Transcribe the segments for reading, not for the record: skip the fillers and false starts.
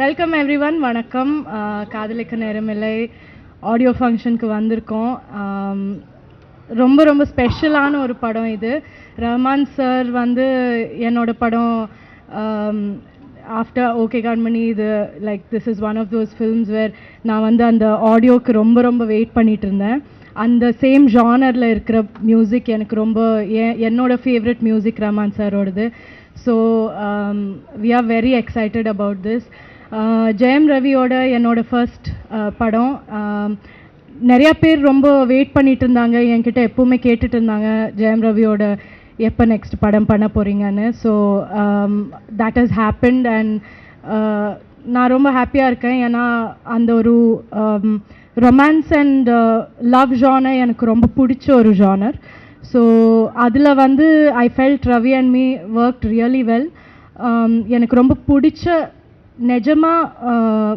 Welcome every one. வணக்கம். காதலிக்க நேரமில்லை ஆடியோ ஃபங்க்ஷனுக்கு வந்திருக்கோம். ரொம்ப ரொம்ப ஸ்பெஷலான ஒரு படம் இது. ரஹ்மான் சார் வந்து என்னோட படம் ஆஃப்டர் ஓகே கண்மணி, இது like this is one of those films where நான் வந்து அந்த ஆடியோவுக்கு ரொம்ப ரொம்ப வெயிட் பண்ணிட்டு இருந்தேன். அந்த சேம் ஜானரில் இருக்கிற மியூசிக் எனக்கு ரொம்ப என்னோட ஃபேவரட் மியூசிக் ரஹ்மான் சாரோடது. So we are very excited about this. Jayam ரவியோட என்னோட ஃபர்ஸ்ட் படம். நிறையா பேர் ரொம்ப வெயிட் பண்ணிட்டு இருந்தாங்க, என்கிட்ட எப்போவுமே கேட்டுட்டு இருந்தாங்க ஜெயம் ரவியோட எப்போ நெக்ஸ்ட் படம் பண்ண போகிறீங்கன்னு. So that has happened and நான் ரொம்ப ஹாப்பியாக இருக்கேன். ஏன்னா அந்த ஒரு ரொமான்ஸ் அண்ட் லவ் ஜானர் எனக்கு ரொம்ப பிடிச்ச ஒரு ஜானர். ஸோ அதில் வந்து I felt Ravi and me worked really well. எனக்கு ரொம்ப பிடிச்ச நிஜமாக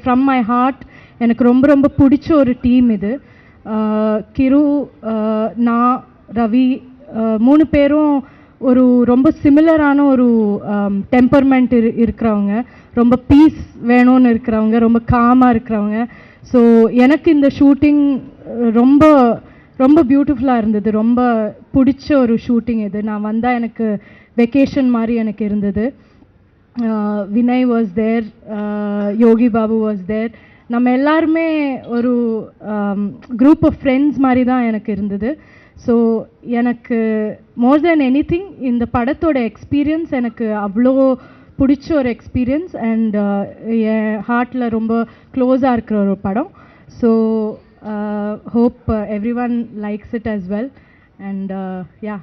ஃப்ரம் மை ஹார்ட் எனக்கு ரொம்ப ரொம்ப பிடிச்ச ஒரு டீம் இது. கிரு, நான், ரவி, மூணு பேரும் ஒரு ரொம்ப சிமிலரான ஒரு டெம்பர்மெண்ட் இருக்கிறவங்க, ரொம்ப பீஸ் வேணும்னு இருக்கிறவங்க, ரொம்ப காமாக இருக்கிறவங்க. ஸோ எனக்கு இந்த ஷூட்டிங் ரொம்ப ரொம்ப பியூட்டிஃபுல்லாக இருந்தது. ரொம்ப பிடிச்ச ஒரு ஷூட்டிங் இது. நான் வந்தால் எனக்கு வெக்கேஷன் மாதிரி எனக்கு இருந்தது. Vinay was there, Yogi Babu was there. நம்ம எல்லாருமே ஒரு குரூப் ஆஃப் ஃப்ரெண்ட்ஸ் மாதிரி தான் எனக்கு இருந்தது. ஸோ எனக்கு மோர் தென் எனி திங் இந்த படத்தோட எக்ஸ்பீரியன்ஸ் எனக்கு அவ்வளோ பிடிச்ச ஒரு எக்ஸ்பீரியன்ஸ் அண்ட் என் ஹார்ட்டில் ரொம்ப க்ளோஸாக இருக்கிற ஒரு படம். So hope everyone likes it as well and yeah.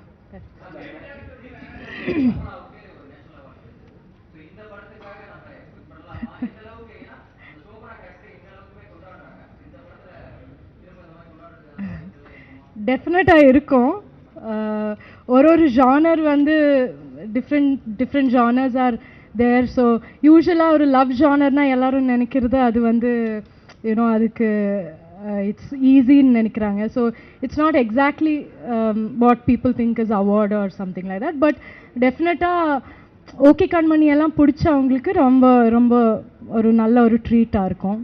டெஃபினட்டாக இருக்கும். ஒரு ஜானர் வந்து different genres are there. So யூஸ்வலாக ஒரு லவ் ஜானர்னால் எல்லோரும் நினைக்கிறது அது வந்து யூனோ அதுக்கு it's ஈஸின்னு நினைக்கிறாங்க. So it's not exactly what people think is award or something like that. But டெஃபினட்டாக ஓகே கண்மணி எல்லாம் பிடிச்சவங்களுக்கு ரொம்ப ரொம்ப ஒரு நல்ல ஒரு ட்ரீட்டாக இருக்கும்.